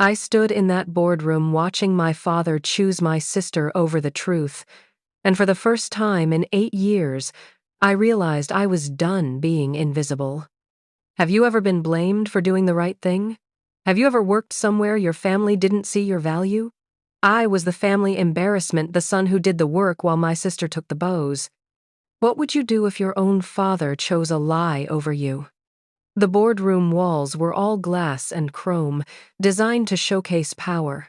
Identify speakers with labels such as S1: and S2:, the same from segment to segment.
S1: I stood in that boardroom watching my father choose my sister over the truth, and for the first time in 8 years, I realized I was done being invisible. Have you ever been blamed for doing the right thing? Have you ever worked somewhere your family didn't see your value? I was the family embarrassment, the son who did the work while my sister took the bows. What would you do if your own father chose a lie over you? The boardroom walls were all glass and chrome, designed to showcase power.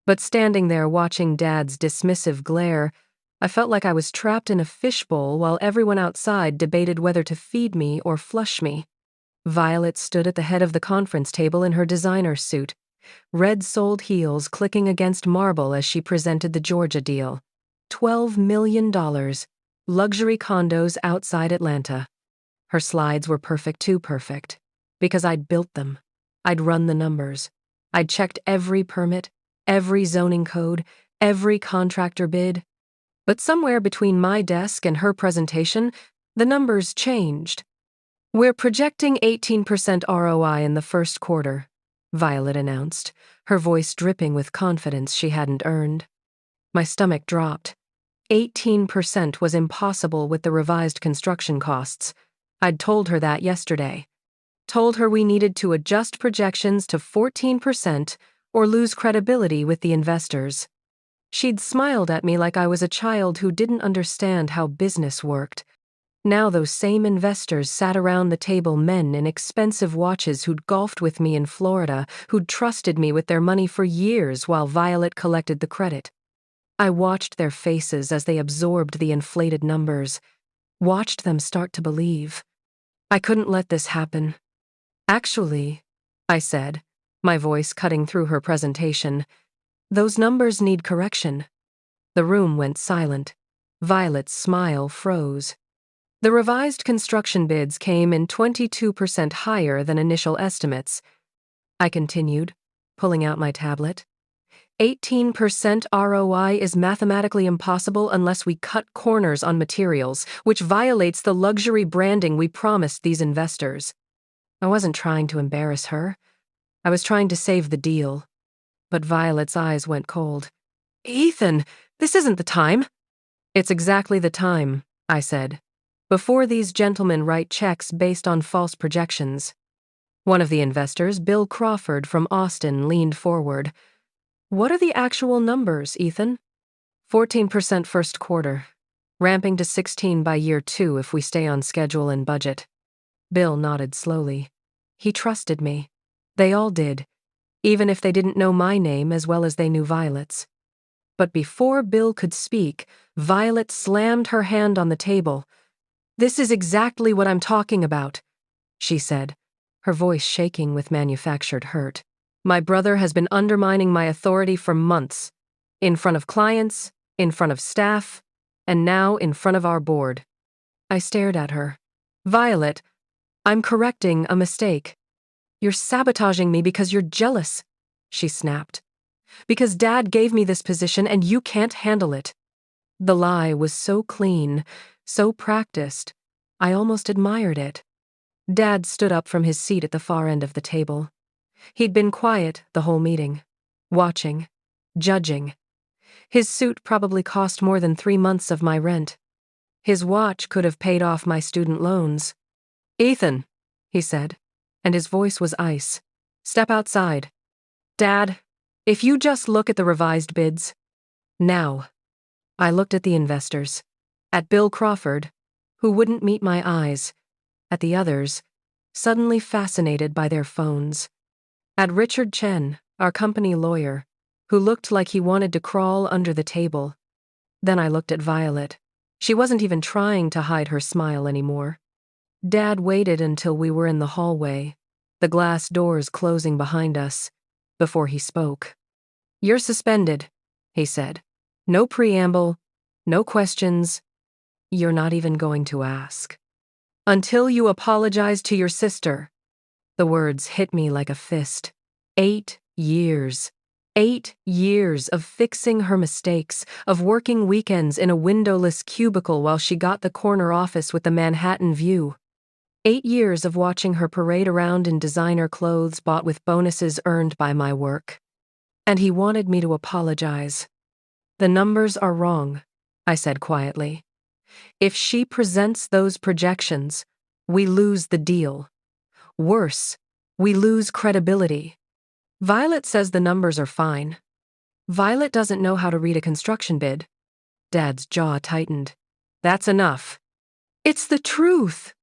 S1: But standing there watching Dad's dismissive glare, I felt like I was trapped in a fishbowl while everyone outside debated whether to feed me or flush me. Violet stood at the head of the conference table in her designer suit, red-soled heels clicking against marble as she presented the Georgia deal. $12 million. Luxury condos outside Atlanta. Her slides were perfect, too perfect. Because I'd built them. I'd run the numbers. I'd checked every permit, every zoning code, every contractor bid. But somewhere between my desk and her presentation, the numbers changed. We're projecting 18% ROI in the first quarter, Violet announced, her voice dripping with confidence she hadn't earned. My stomach dropped. 18% was impossible with the revised construction costs. I'd told her that yesterday. Told her we needed to adjust projections to 14% or lose credibility with the investors. She'd smiled at me like I was a child who didn't understand how business worked. Now those same investors sat around the table, men in expensive watches who'd golfed with me in Florida, who'd trusted me with their money for years while Violet collected the credit. I watched their faces as they absorbed the inflated numbers, watched them start to believe. I couldn't let this happen. Actually, I said, my voice cutting through her presentation, those numbers need correction. The room went silent. Violet's smile froze. The revised construction bids came in 22% higher than initial estimates. I continued, pulling out my tablet. 18% ROI is mathematically impossible unless we cut corners on materials, which violates the luxury branding we promised these investors. I wasn't trying to embarrass her. I was trying to save the deal. But Violet's eyes went cold. Ethan, this isn't the time. It's exactly the time, I said, before these gentlemen write checks based on false projections. One of the investors, Bill Crawford from Austin, leaned forward. What are the actual numbers, Ethan? 14% first quarter, ramping to 16 by year 2 if we stay on schedule and budget. Bill nodded slowly. He trusted me. They all did, even if they didn't know my name as well as they knew Violet's. But before Bill could speak, Violet slammed her hand on the table. This is exactly what I'm talking about, she said, her voice shaking with manufactured hurt. My brother has been undermining my authority for months, in front of clients, in front of staff, and now in front of our board. I stared at her. Violet, I'm correcting a mistake. You're sabotaging me because you're jealous, she snapped. Because Dad gave me this position and you can't handle it. The lie was so clean, so practiced, I almost admired it. Dad stood up from his seat at the far end of the table. He'd been quiet the whole meeting, watching, judging. His suit probably cost more than 3 months of my rent. His watch could have paid off my student loans. Ethan, he said, and his voice was ice. Step outside. Dad, if you just look at the revised bids. Now. I looked at the investors, at Bill Crawford, who wouldn't meet my eyes, at the others, suddenly fascinated by their phones. At Richard Chen, our company lawyer, who looked like he wanted to crawl under the table. Then I looked at Violet. She wasn't even trying to hide her smile anymore. Dad waited until we were in the hallway, the glass doors closing behind us, before he spoke. You're suspended, he said. No preamble, no questions. You're not even going to ask. Until you apologize to your sister. The words hit me like a fist. 8 years. 8 years of fixing her mistakes, of working weekends in a windowless cubicle while she got the corner office with the Manhattan view. 8 years of watching her parade around in designer clothes bought with bonuses earned by my work. And he wanted me to apologize. "The numbers are wrong," I said quietly. "If she presents those projections, we lose the deal. Worse, we lose credibility. Violet says the numbers are fine. Violet doesn't know how to read a construction bid." Dad's jaw tightened. "That's enough." "It's the truth."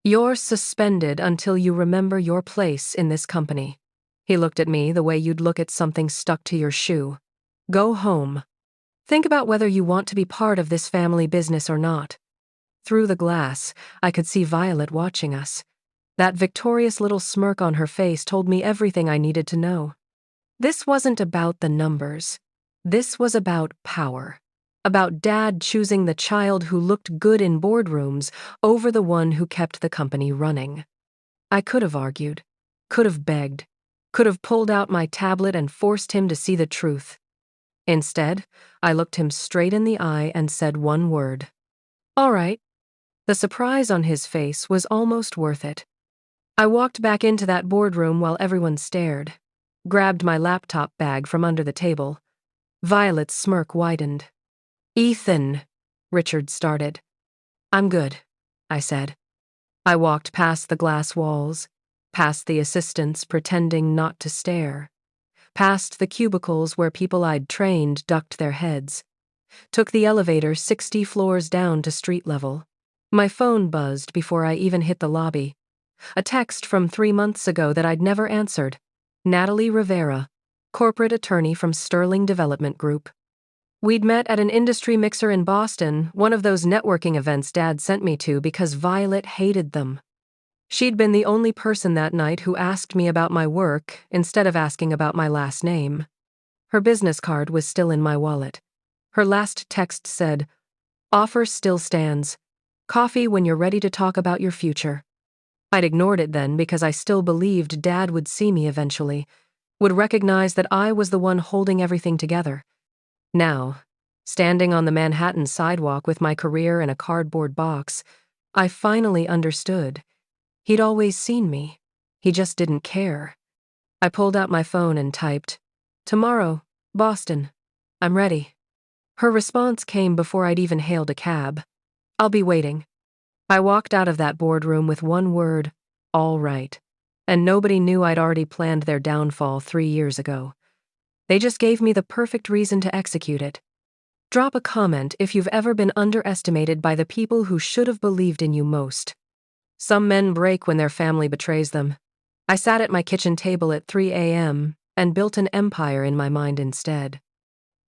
S1: "You're suspended until you remember your place in this company." He looked at me the way you'd look at something stuck to your shoe. "Go home. Think about whether you want to be part of this family business or not." Through the glass, I could see Violet watching us. That victorious little smirk on her face told me everything I needed to know. This wasn't about the numbers. This was about power. About Dad choosing the child who looked good in boardrooms over the one who kept the company running. I could have argued, could have begged, could have pulled out my tablet and forced him to see the truth. Instead, I looked him straight in the eye and said one word. "All right." The surprise on his face was almost worth it. I walked back into that boardroom while everyone stared, grabbed my laptop bag from under the table. Violet's smirk widened. "Ethan," Richard started. "I'm good," I said. I walked past the glass walls, past the assistants pretending not to stare, past the cubicles where people I'd trained ducked their heads, took the elevator 60 floors down to street level. My phone buzzed before I even hit the lobby. A text from 3 months ago that I'd never answered. Natalie Rivera, corporate attorney from Sterling Development Group. We'd met at an industry mixer in Boston, one of those networking events Dad sent me to because Violet hated them. She'd been the only person that night who asked me about my work instead of asking about my last name. Her business card was still in my wallet. Her last text said, "Offer still stands. Coffee when you're ready to talk about your future." I'd ignored it then because I still believed Dad would see me eventually, would recognize that I was the one holding everything together. Now, standing on the Manhattan sidewalk with my career in a cardboard box, I finally understood. He'd always seen me. He just didn't care. I pulled out my phone and typed, "Tomorrow, Boston. I'm ready." Her response came before I'd even hailed a cab. "I'll be waiting." I walked out of that boardroom with one word, "all right," and nobody knew I'd already planned their downfall 3 years ago. They just gave me the perfect reason to execute it. Drop a comment if you've ever been underestimated by the people who should have believed in you most. Some men break when their family betrays them. I sat at my kitchen table at 3 a.m. and built an empire in my mind instead.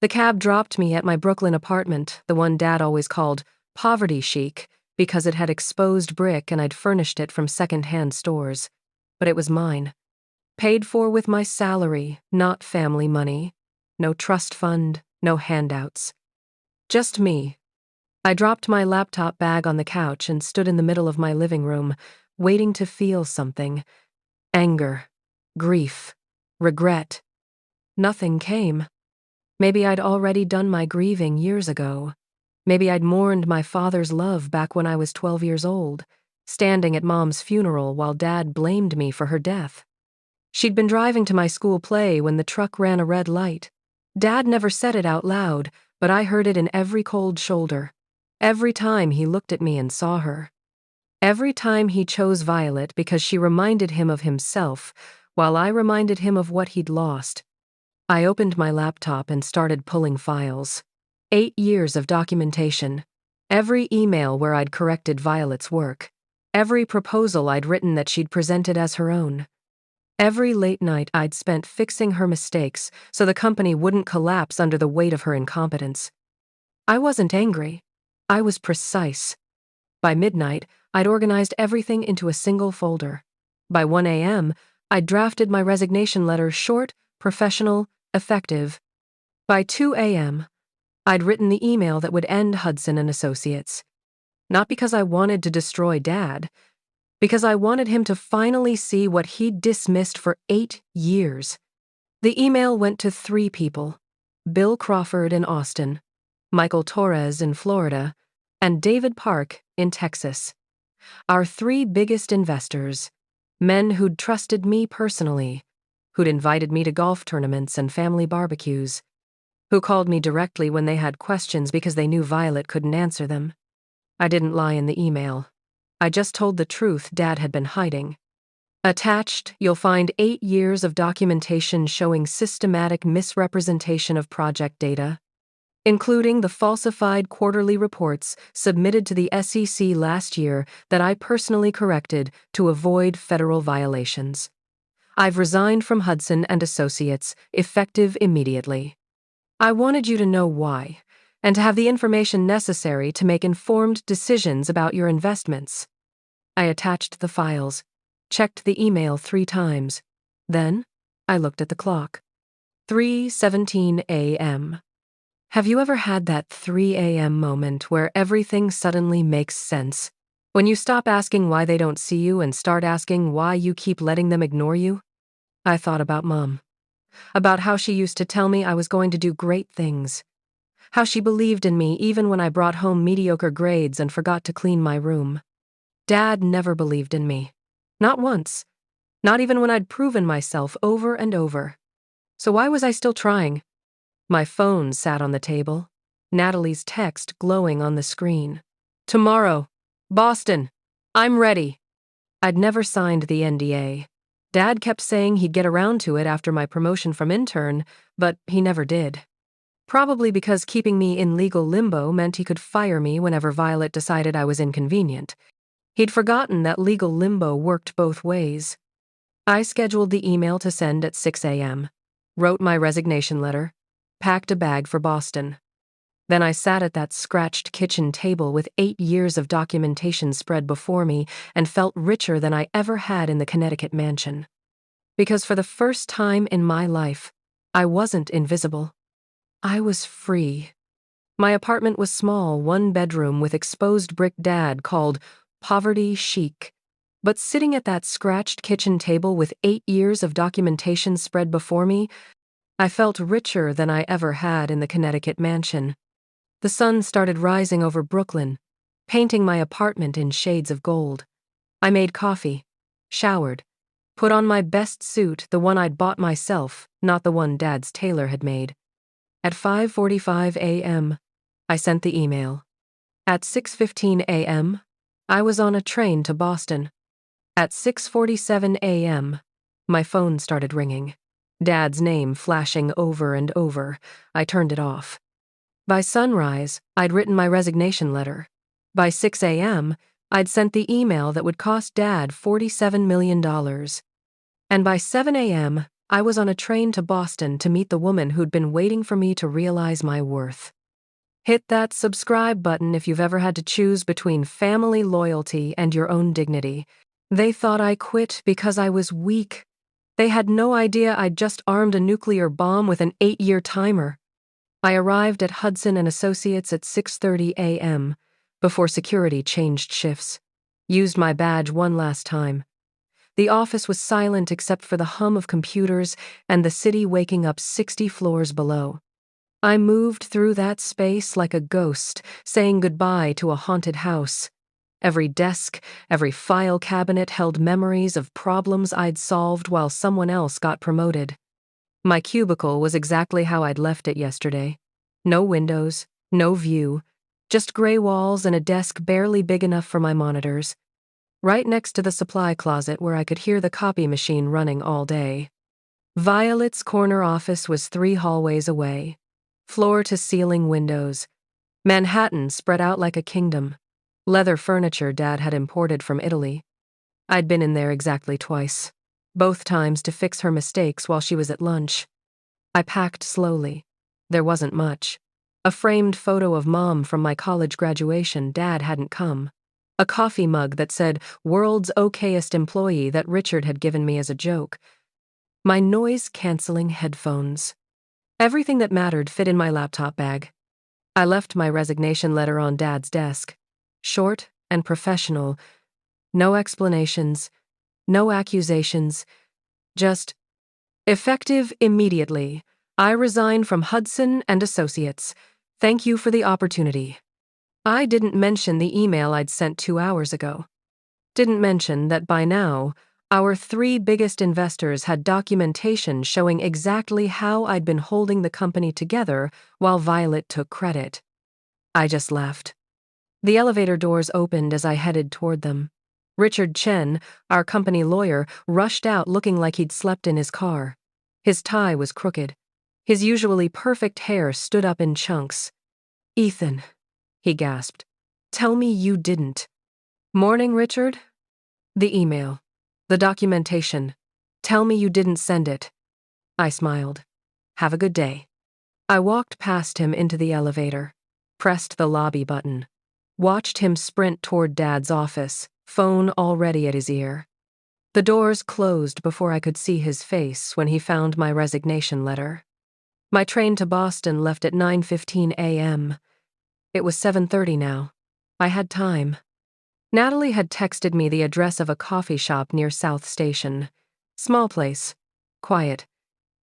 S1: The cab dropped me at my Brooklyn apartment, the one Dad always called poverty chic, because it had exposed brick and I'd furnished it from second-hand stores. But it was mine. Paid for with my salary, not family money. No trust fund, no handouts. Just me. I dropped my laptop bag on the couch and stood in the middle of my living room, waiting to feel something. Anger, grief, regret. Nothing came. Maybe I'd already done my grieving years ago. Maybe I'd mourned my father's love back when I was 12 years old, standing at Mom's funeral while Dad blamed me for her death. She'd been driving to my school play when the truck ran a red light. Dad never said it out loud, but I heard it in every cold shoulder. Every time he looked at me and saw her. Every time he chose Violet because she reminded him of himself, while I reminded him of what he'd lost. I opened my laptop and started pulling files. 8 years of documentation. Every email where I'd corrected Violet's work. Every proposal I'd written that she'd presented as her own. Every late night I'd spent fixing her mistakes so the company wouldn't collapse under the weight of her incompetence. I wasn't angry. I was precise. By midnight, I'd organized everything into a single folder. By 1 a.m., I'd drafted my resignation letter short, professional, effective. By 2 a.m., I'd written the email that would end Hudson and Associates. Not because I wanted to destroy Dad, because I wanted him to finally see what he'd dismissed for 8 years. The email went to 3 people: Bill Crawford in Austin, Michael Torres in Florida, and David Park in Texas. Our three biggest investors, men who'd trusted me personally, who'd invited me to golf tournaments and family barbecues, who called me directly when they had questions because they knew Violet couldn't answer them. I didn't lie in the email. I just told the truth Dad had been hiding. Attached, you'll find 8 years of documentation showing systematic misrepresentation of project data, including the falsified quarterly reports submitted to the SEC last year that I personally corrected to avoid federal violations. I've resigned from Hudson and Associates, effective immediately. I wanted you to know why, and to have the information necessary to make informed decisions about your investments. I attached the files, checked the email 3 times. Then, I looked at the clock. 3:17 a.m. Have you ever had that 3 a.m. moment where everything suddenly makes sense? When you stop asking why they don't see you and start asking why you keep letting them ignore you? I thought about Mom. About how she used to tell me I was going to do great things. How she believed in me even when I brought home mediocre grades and forgot to clean my room. Dad never believed in me. Not once. Not even when I'd proven myself over and over. So why was I still trying? My phone sat on the table, Natalie's text glowing on the screen. Tomorrow. Boston. I'm ready. I'd never signed the NDA. Dad kept saying he'd get around to it after my promotion from intern, but he never did. Probably because keeping me in legal limbo meant he could fire me whenever Violet decided I was inconvenient. He'd forgotten that legal limbo worked both ways. I scheduled the email to send at 6 a.m., wrote my resignation letter, packed a bag for Boston. Then I sat at that scratched kitchen table with 8 years of documentation spread before me and felt richer than I ever had in the Connecticut mansion. Because for the first time in my life, I wasn't invisible. I was free. My apartment was small, 1 bedroom with exposed brick Dad called poverty chic. But sitting at that scratched kitchen table with 8 years of documentation spread before me, I felt richer than I ever had in the Connecticut mansion. The sun started rising over Brooklyn, painting my apartment in shades of gold. I made coffee, showered, put on my best suit, the one I'd bought myself, not the one Dad's tailor had made. At 5:45 a.m., I sent the email. At 6:15 a.m., I was on a train to Boston. At 6:47 a.m., my phone started ringing. Dad's name flashing over and over. I turned it off. By sunrise, I'd written my resignation letter. By 6 a.m., I'd sent the email that would cost Dad $47 million. And by 7 a.m., I was on a train to Boston to meet the woman who'd been waiting for me to realize my worth. Hit that subscribe button if you've ever had to choose between family loyalty and your own dignity. They thought I quit because I was weak. They had no idea I'd just armed a nuclear bomb with an 8-year timer. I arrived at Hudson and Associates at 6:30 a.m., before security changed shifts. Used my badge one last time. The office was silent except for the hum of computers and the city waking up 60 floors below. I moved through that space like a ghost, saying goodbye to a haunted house. Every desk, every file cabinet held memories of problems I'd solved while someone else got promoted. My cubicle was exactly how I'd left it yesterday. No windows, no view, just gray walls and a desk barely big enough for my monitors. Right next to the supply closet where I could hear the copy machine running all day. Violet's corner office was 3 hallways away. Floor-to-ceiling windows. Manhattan spread out like a kingdom. Leather furniture Dad had imported from Italy. I'd been in there exactly twice. Both times to fix her mistakes while she was at lunch. I packed slowly. There wasn't much. A framed photo of Mom from my college graduation. Dad hadn't come. A coffee mug that said, "World's okayest employee," that Richard had given me as a joke. My noise-canceling headphones. Everything that mattered fit in my laptop bag. I left my resignation letter on Dad's desk. Short and professional. No explanations. No accusations. Just, effective immediately. I resign from Hudson and Associates. Thank you for the opportunity. I didn't mention the email I'd sent 2 hours ago. Didn't mention that by now, our three biggest investors had documentation showing exactly how I'd been holding the company together while Violet took credit. I just left. The elevator doors opened as I headed toward them. Richard Chen, our company lawyer, rushed out looking like he'd slept in his car. His tie was crooked. His usually perfect hair stood up in chunks. "Ethan," he gasped. "Tell me you didn't." "Morning, Richard?" "The email. The documentation. Tell me you didn't send it." I smiled. "Have a good day." I walked past him into the elevator, pressed the lobby button, watched him sprint toward Dad's office, phone already at his ear. The doors closed before I could see his face when he found my resignation letter. My train to Boston left at 9:15 a.m. It was 7:30 now. I had time. Natalie had texted me the address of a coffee shop near South Station. Small place. Quiet.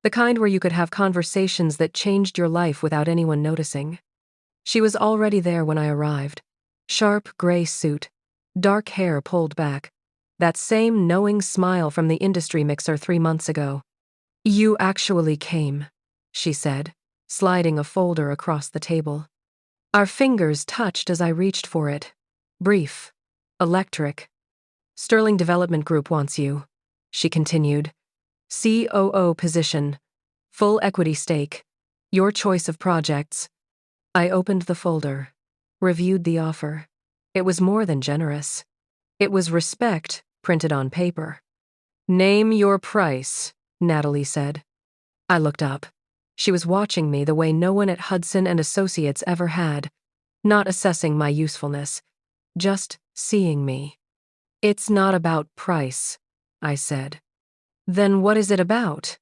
S1: The kind where you could have conversations that changed your life without anyone noticing. She was already there when I arrived. Sharp gray suit. Dark hair pulled back. That same knowing smile from the industry mixer 3 months ago. "You actually came," she said, sliding a folder across the table. Our fingers touched as I reached for it. Brief. Electric. "Sterling Development Group wants you," she continued. "COO position. Full equity stake. Your choice of projects." I opened the folder, reviewed the offer. It was more than generous. It was respect printed on paper. "Name your price," Natalie said. I looked up. She was watching me the way no one at Hudson and Associates ever had, not assessing my usefulness, just seeing me. "It's not about price," I said. "Then what is it about?"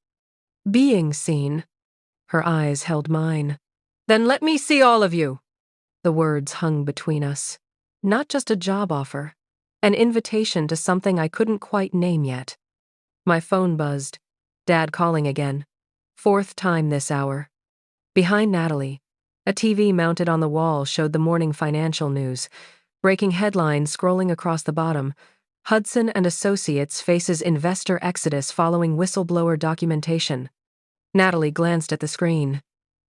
S1: "Being seen." Her eyes held mine. "Then let me see all of you." The words hung between us. Not just a job offer, an invitation to something I couldn't quite name yet. My phone buzzed. Dad calling again. 4th time this hour. Behind Natalie, a TV mounted on the wall showed the morning financial news. Breaking headlines scrolling across the bottom. Hudson and Associates faces investor exodus following whistleblower documentation. Natalie glanced at the screen.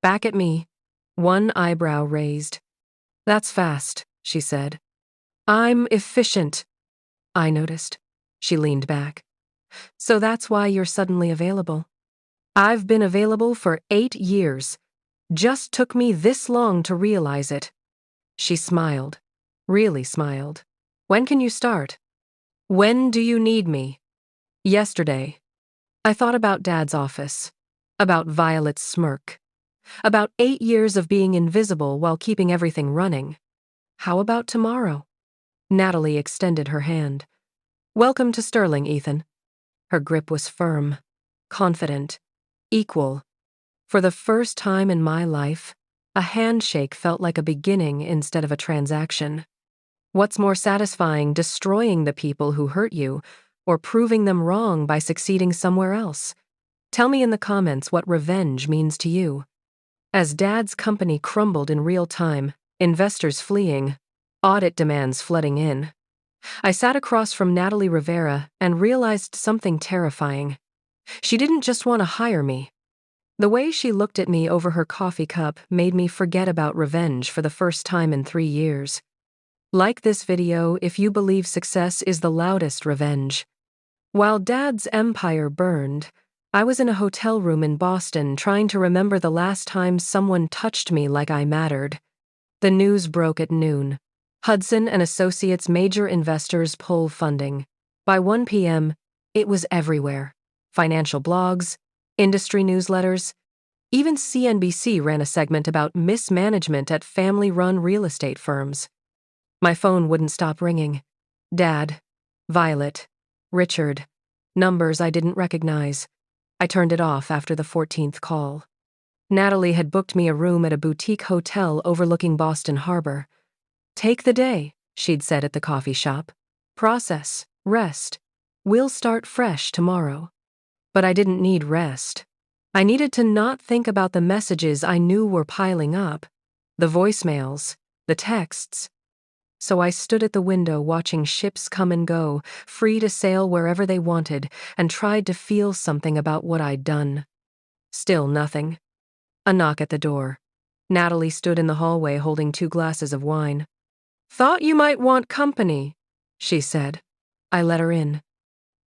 S1: Back at me, one eyebrow raised. "That's fast," she said. "I'm efficient." I noticed. She leaned back. "So that's why you're suddenly available." "I've been available for 8 years. Just took me this long to realize it." She smiled. Really smiled. "When can you start?" "When do you need me?" "Yesterday." I thought about Dad's office, about Violet's smirk, about 8 years of being invisible while keeping everything running. How about tomorrow? Natalie extended her hand. "Welcome to Sterling, Ethan." Her grip was firm, confident, equal. For the first time in my life, a handshake felt like a beginning instead of a transaction. What's more satisfying, destroying the people who hurt you, or proving them wrong by succeeding somewhere else? Tell me in the comments what revenge means to you. As Dad's company crumbled in real time, investors fleeing, audit demands flooding in, I sat across from Natalie Rivera and realized something terrifying. She didn't just want to hire me. The way she looked at me over her coffee cup made me forget about revenge for the first time in 3 years. Like this video if you believe success is the loudest revenge. While Dad's empire burned, I was in a hotel room in Boston trying to remember the last time someone touched me like I mattered. The news broke at noon. Hudson and Associates major investors pull funding. By 1 p.m., it was everywhere. Financial blogs, industry newsletters. Even CNBC ran a segment about mismanagement at family-run real estate firms. My phone wouldn't stop ringing. Dad, Violet, Richard, numbers I didn't recognize. I turned it off after the 14th call. Natalie had booked me a room at a boutique hotel overlooking Boston Harbor. "Take the day," she'd said at the coffee shop. "Process, rest. We'll start fresh tomorrow." But I didn't need rest. I needed to not think about the messages I knew were piling up, the voicemails, the texts. So I stood at the window watching ships come and go, free to sail wherever they wanted, and tried to feel something about what I'd done. Still nothing. A knock at the door. Natalie stood in the hallway holding 2 glasses of wine. "Thought you might want company," she said. I let her in.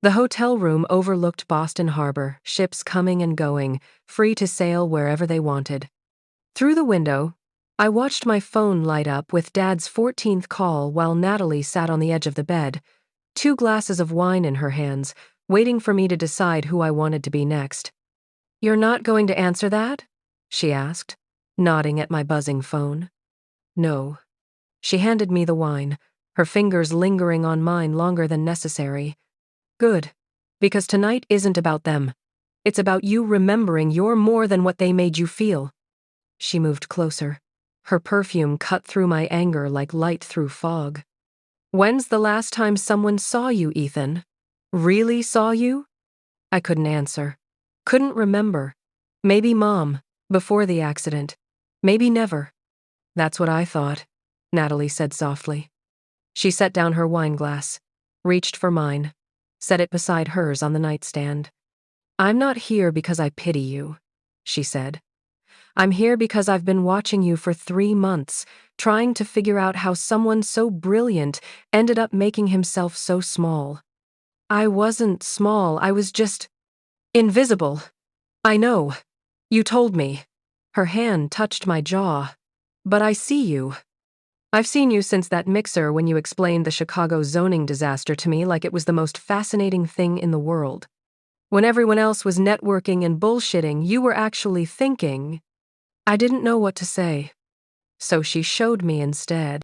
S1: The hotel room overlooked Boston Harbor, ships coming and going, free to sail wherever they wanted. Through the window, I watched my phone light up with Dad's 14th call while Natalie sat on the edge of the bed, 2 glasses of wine in her hands, waiting for me to decide who I wanted to be next. "You're not going to answer that?" she asked, nodding at my buzzing phone. "No." She handed me the wine, her fingers lingering on mine longer than necessary. "Good. Because tonight isn't about them. It's about you remembering you're more than what they made you feel." She moved closer. Her perfume cut through my anger like light through fog. "When's the last time someone saw you, Ethan? Really saw you?" I couldn't answer. Couldn't remember. Maybe Mom, before the accident. Maybe never. "That's what I thought," Natalie said softly. She set down her wine glass, reached for mine, set it beside hers on the nightstand. "I'm not here because I pity you," she said. "I'm here because I've been watching you for 3 months, trying to figure out how someone so brilliant ended up making himself so small. I wasn't small, I was just invisible. I know. You told me." Her hand touched my jaw. "But I see you. I've seen you since that mixer when you explained the Chicago zoning disaster to me like it was the most fascinating thing in the world. When everyone else was networking and bullshitting, you were actually thinking." I didn't know what to say, so she showed me instead.